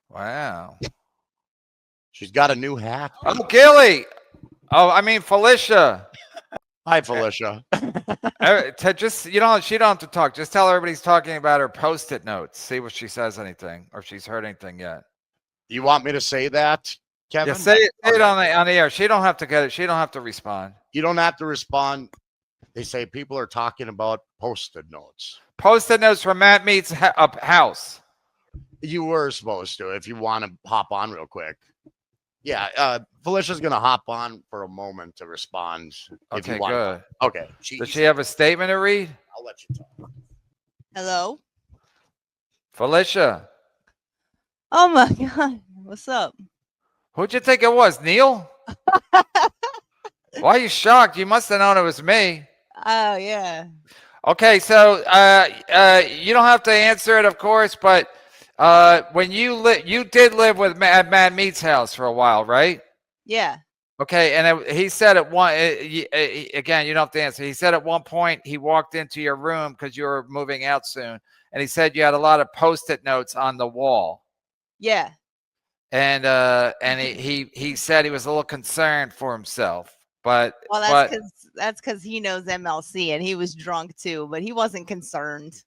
Wow. She's got a new hat. Oh, Gilly. Oh, I mean Felicia. Hi, Felicia. Just she don't have to talk. Just tell everybody's talking about her post-it notes. See if she says anything or if she's heard anything yet. You want me to say that, Kevin? Yeah, say it on the air. She don't have to get it. She don't have to respond. You don't have to respond. They say people are talking about post-it notes. Post-it notes from Matt Meets house. You were supposed to, if you want to hop on real quick. Yeah, Felicia's going to hop on for a moment to respond. Okay, good. Okay. Does she have a statement to read? I'll let you talk. Hello? Felicia. Oh, my God. What's up? Who'd you think it was, Neil? Why are you shocked? You must have known it was me. Oh, yeah. Okay, so you don't have to answer it, of course, but when you did live with Matt Mead's house for a while, right? Yeah. Okay, and he said at again, you don't have to answer. He said at one point he walked into your room because you were moving out soon, and he said you had a lot of post-it notes on the wall. Yeah. And he said he was a little concerned for himself, but that's because he knows MLC and he was drunk too, but he wasn't concerned.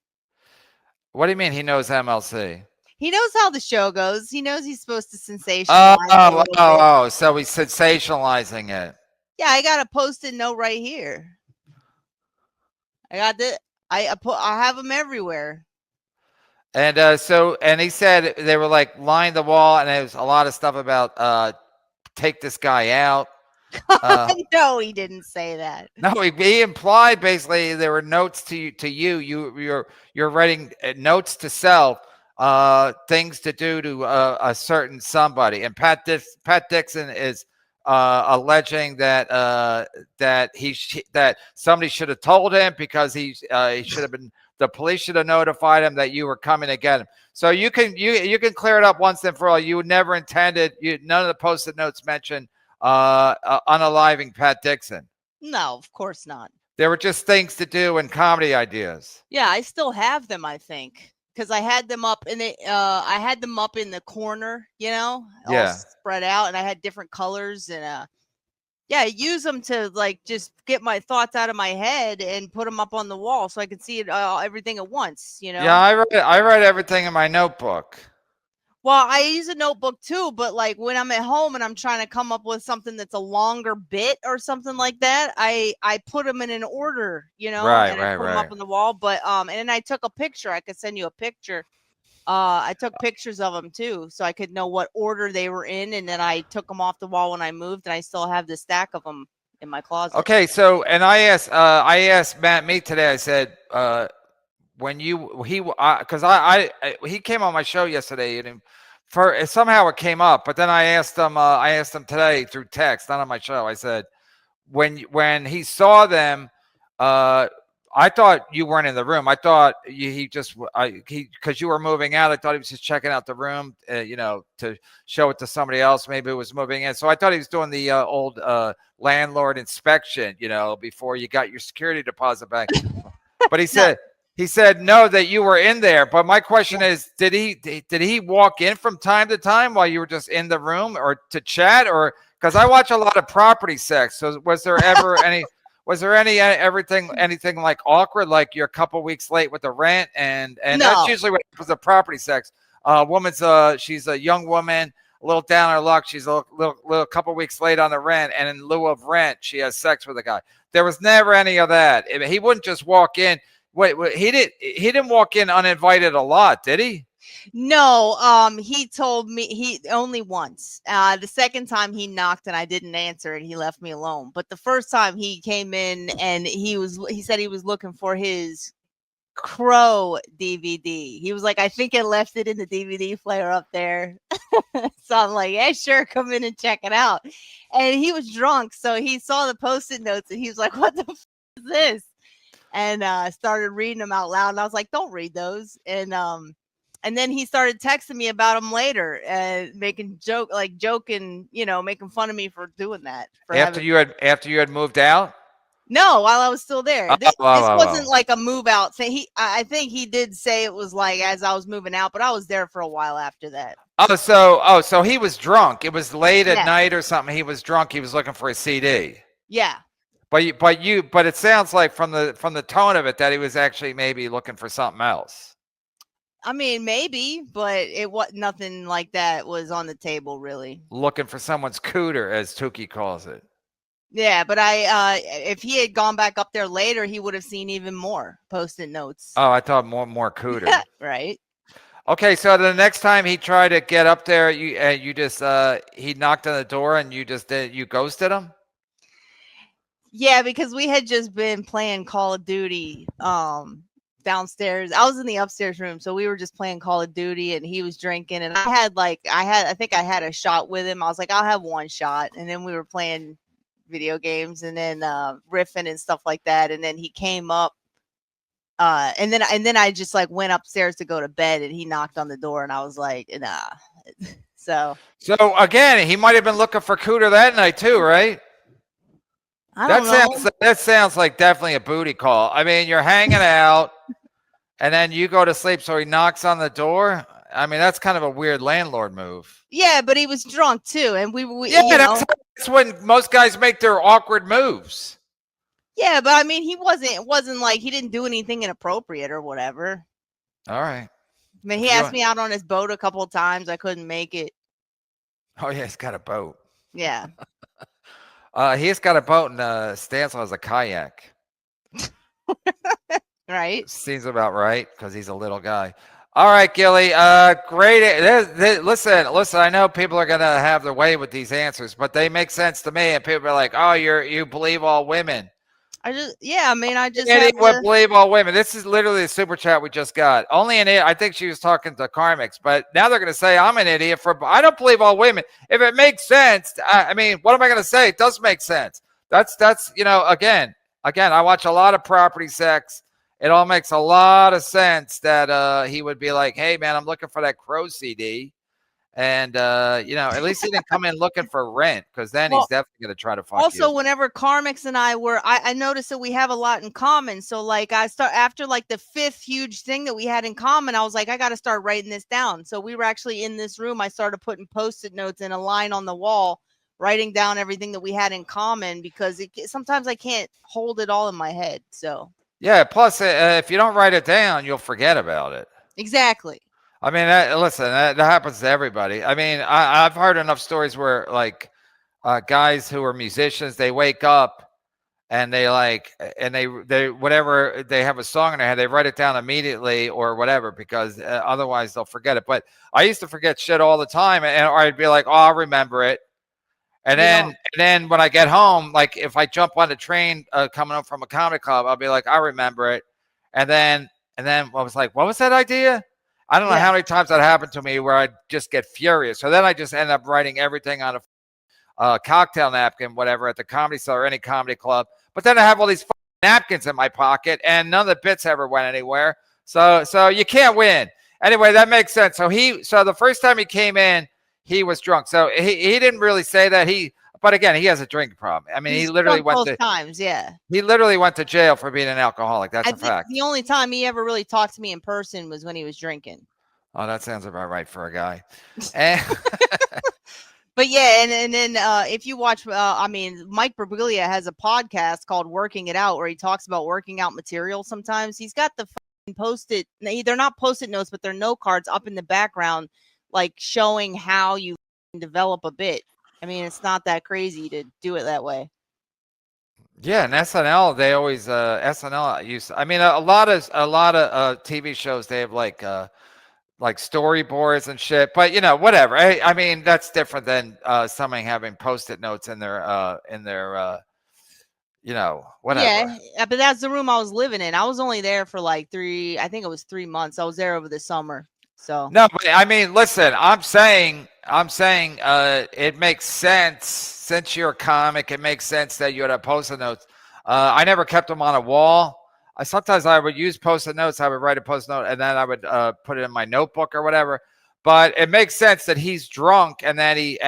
What do you mean he knows MLC? He knows how the show goes. He knows he's supposed to sensationalize. So he's sensationalizing it. Yeah, I got a post-it note right here. I got the I have them everywhere. And and he said they were like lined the wall, and there was a lot of stuff about take this guy out. No, he didn't say that. No, he implied basically there were notes to you. You're writing notes to self, things to do to a certain somebody. And Pat Dixon is alleging that that somebody should have told him because he should have been. The police should have notified him that you were coming to get him. So you can clear it up once and for all. You never intended. None of the post-it notes mentioned unaliving Pat Dixon. No, of course not. They were just things to do and comedy ideas. Yeah, I still have them. I think because I had them up in it. I had them up in the corner, all spread out, and I had different colors and yeah, use them to like just get my thoughts out of my head and put them up on the wall so I can see it everything at once. Yeah, I write everything in my notebook. Well, I use a notebook too, but like when I'm at home and I'm trying to come up with something that's a longer bit or something like that, I put them in an order, and I put them up on the wall. But and then I took a picture. I could send you a picture. I took pictures of them too, so I could know what order they were in, and then I took them off the wall when I moved, and I still have the stack of them in my closet. Okay, so and I asked Matt Mead today. I said when he came on my show yesterday, and somehow it came up, but then I asked him today through text, not on my show. I said when he saw them. I thought you weren't in the room. I thought because you were moving out. I thought he was just checking out the room, to show it to somebody else. Maybe it was moving in. So I thought he was doing the old landlord inspection, before you got your security deposit back. But he said no, that you were in there. But my question is, did he walk in from time to time while you were just in the room or to chat, or because I watch a lot of property sex. So was there ever any? Was there anything like awkward, like you're a couple weeks late with the rent, and no. That's usually what happens with property sex. She's a young woman, a little down on her luck. She's a little couple weeks late on the rent, and in lieu of rent, she has sex with a guy. There was never any of that. He wouldn't just walk in. Wait, he didn't walk in uninvited a lot, did he? No, he told me he only once. The second time he knocked and I didn't answer and he left me alone. But the first time he came in and he said he was looking for his Crow DVD. He was like, I think I left it in the DVD player up there. So I'm like, yeah, sure, come in and check it out. And he was drunk, so he saw the post-it notes and he was like, what the f is this? And started reading them out loud. And I was like, don't read those. And then he started texting me about them later, joking, making fun of me for doing that. After you had moved out? No, while I was still there. This wasn't like a move out thing. I think he did say it was like as I was moving out, but I was there for a while after that. So he was drunk. It was late at Yeah. night or something. He was drunk. He was looking for a CD. Yeah. But it sounds like from the tone of it that he was actually maybe looking for something else. I mean, maybe, but it was nothing like that was on the table, really. Looking for someone's cooter, as Tukey calls it. Yeah, but if he had gone back up there later, he would have seen even more Post-it notes. Oh, I thought more cooter. Right. Okay, so the next time he tried to get up there, you just he knocked on the door and you ghosted him. Yeah, because we had just been playing Call of Duty downstairs. I was in the upstairs room, so we were just playing Call of Duty, and he was drinking, and I think I had a shot with him. I was like, I'll have one shot, and then we were playing video games, and then riffing and stuff like that, and then he came up, and then I just like went upstairs to go to bed, and he knocked on the door, and I was like, nah. So again, he might have been looking for cooter that night too, right? I don't know. That sounds like definitely a booty call. I mean, you're hanging out, and then you go to sleep, so he knocks on the door. I mean, that's kind of a weird landlord move. Yeah, but he was drunk too, and we that's when most guys make their awkward moves. Yeah, but I mean, it wasn't like he didn't do anything inappropriate or whatever. All right. I mean, he asked me out on his boat a couple of times. I couldn't make it. Oh yeah, he's got a boat. Yeah. He's got a boat, and Stansel has a kayak. Right. Seems about right because he's a little guy. All right, Gilly. Great. Listen. I know people are gonna have their way with these answers, but they make sense to me. And people are like, "Oh, you believe all women." I just believe all women. This is literally a super chat we just got. Only an idiot. I think she was talking to Carmix, but now they're going to say I'm an idiot I don't believe all women. If it makes sense, I mean, what am I going to say? It does make sense. That's again, I watch a lot of property sex. It all makes a lot of sense that he would be like, hey man, I'm looking for that Crow CD. And at least he didn't come in looking for rent, because then he's definitely going to try to fuck also you. Whenever Carmix and I noticed that we have a lot in common. So like after like the fifth huge thing that we had in common, I was like, I got to start writing this down. So we were actually in this room. I started putting Post-it notes in a line on the wall, writing down everything that we had in common, because sometimes I can't hold it all in my head. So yeah. Plus, if you don't write it down, you'll forget about it. Exactly. I mean, that happens to everybody. I mean, I've heard enough stories where like guys who are musicians, they wake up and they whatever, they have a song in their head, they write it down immediately or whatever, because otherwise they'll forget it. But I used to forget shit all the time, or I'd be like, oh, I'll remember it. And then when I get home, like if I jump on the train coming up from a comedy club, I'll be like, I remember it. And then I was like, what was that idea? I don't know how many times that happened to me where I'd just get furious. So then I just end up writing everything on a cocktail napkin, whatever, at the Comedy Cellar or any comedy club. But then I have all these napkins in my pocket, and none of the bits ever went anywhere. So you can't win. Anyway, that makes sense. So the first time he came in, he was drunk. So he didn't really say that. But again, he has a drinking problem. I mean, he literally went both times. Yeah. He literally went to jail for being an alcoholic. That's a fact. The only time he ever really talked to me in person was when he was drinking. Oh, that sounds about right for a guy. But yeah, and then if you watch, Mike Birbiglia has a podcast called Working It Out, where he talks about working out material. Sometimes he's got the Post-it. They're not Post-it notes, but they're note cards up in the background, like showing how you develop a bit. I mean, it's not that crazy to do it that way. Yeah, and SNL, they always SNL use. I mean, a lot of TV shows, they have like storyboards and shit. But whatever. I mean, that's different than somebody having Post-it notes in their whatever. Yeah, but that's the room I was living in. I was only there for like 3 months. I was there over the summer. So no, but I mean, listen, I'm saying it makes sense, since you're a comic. It makes sense that you had a Post-it notes. I never kept them on a wall. Sometimes I would use Post-it notes. I would write a Post-it note, and then I would put it in my notebook or whatever. But it makes sense that he's drunk, and that he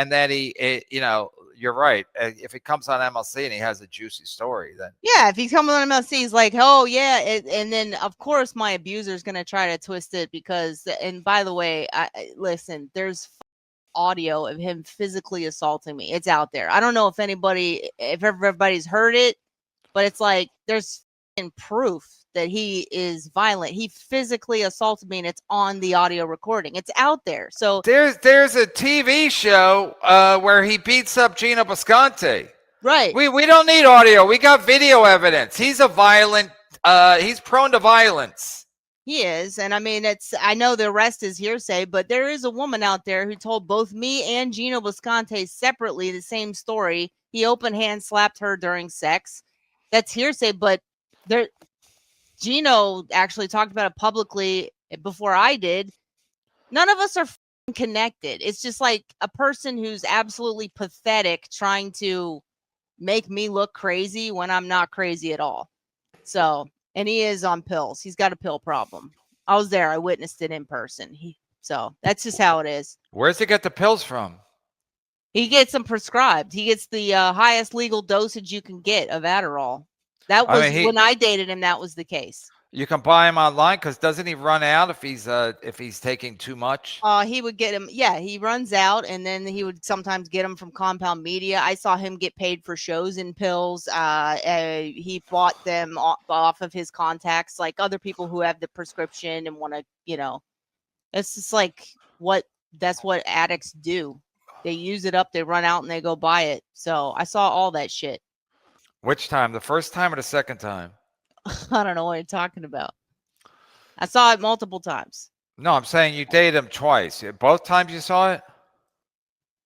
you're right. If he comes on MLC and he has a juicy story, then Yeah, if he's coming on MLC, he's like, oh yeah, and then of course my abuser is gonna try to twist it because. And by the way, listen, there's audio of him physically assaulting me. It's out there. I don't know if everybody's heard it, but it's like there's proof that he is violent. He physically assaulted me, and it's on the audio recording. It's out there. So there's a TV show where he beats up Gino Bisconte. Right. We don't need audio. We got video evidence. He's a violent. He's prone to violence. He is. And I mean, I know the rest is hearsay, but there is a woman out there who told both me and Gino Bisconte separately the same story. He open hand slapped her during sex. That's hearsay, but Gino actually talked about it publicly before I did. None of us are connected. It's just like a person who's absolutely pathetic trying to make me look crazy when I'm not crazy at all. So, and he is on pills. He's got a pill problem. I was there. I witnessed it in person. So that's just how it is. Where's he get the pills from? He gets them prescribed. He gets the highest legal dosage you can get of Adderall. That was when I dated him. That was the case. You can buy him online because doesn't he run out if he's taking too much? He would get him. Yeah, he runs out, and then he would sometimes get them from Compound Media. I saw him get paid for shows in pills. He bought them off of his contacts, like other people who have the prescription and want to, it's just like that's what addicts do. They use it up, they run out, and they go buy it. So I saw all that shit. Which time? The first time or the second time? I don't know what you're talking about. I saw it multiple times. No, I'm saying you dated him twice. Both times you saw it?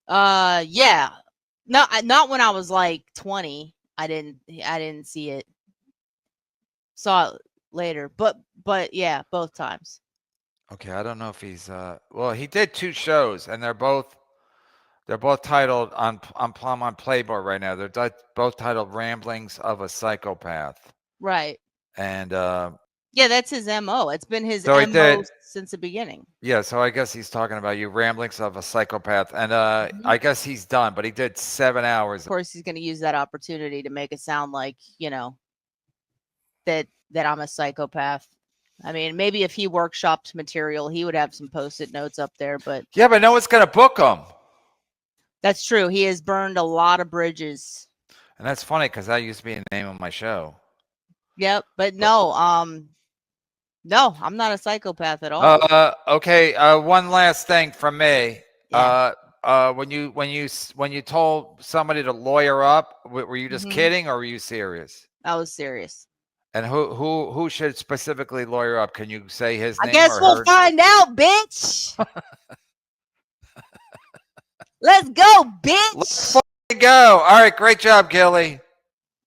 Yeah. No, not when I was like 20. I didn't see it. Saw it later, but yeah, both times. Okay, I don't know if he's well, he did 2 shows and they're both titled on Playboy right now. They're both titled Ramblings of a Psychopath. Right. And yeah, that's his MO. It's been his MO since the beginning. Yeah, so I guess he's talking about you, Ramblings of a Psychopath. And I guess he's done, but he did 7 hours. Of course, he's going to use that opportunity to make it sound like, that I'm a psychopath. I mean, maybe if he workshopped material, he would have some post-it notes up there, but yeah, but no one's going to book him. That's true. He has burned a lot of bridges. And that's funny because that used to be the name of my show. Yep, but no, I'm not a psychopath at all. Okay. One last thing from me. Yeah. When you told somebody to lawyer up, were you just kidding or were you serious? I was serious. And who should specifically lawyer up? Can you say his name? I guess we'll find out, bitch. Let's go, bitch. Let's go. All right. Great job, Gilly.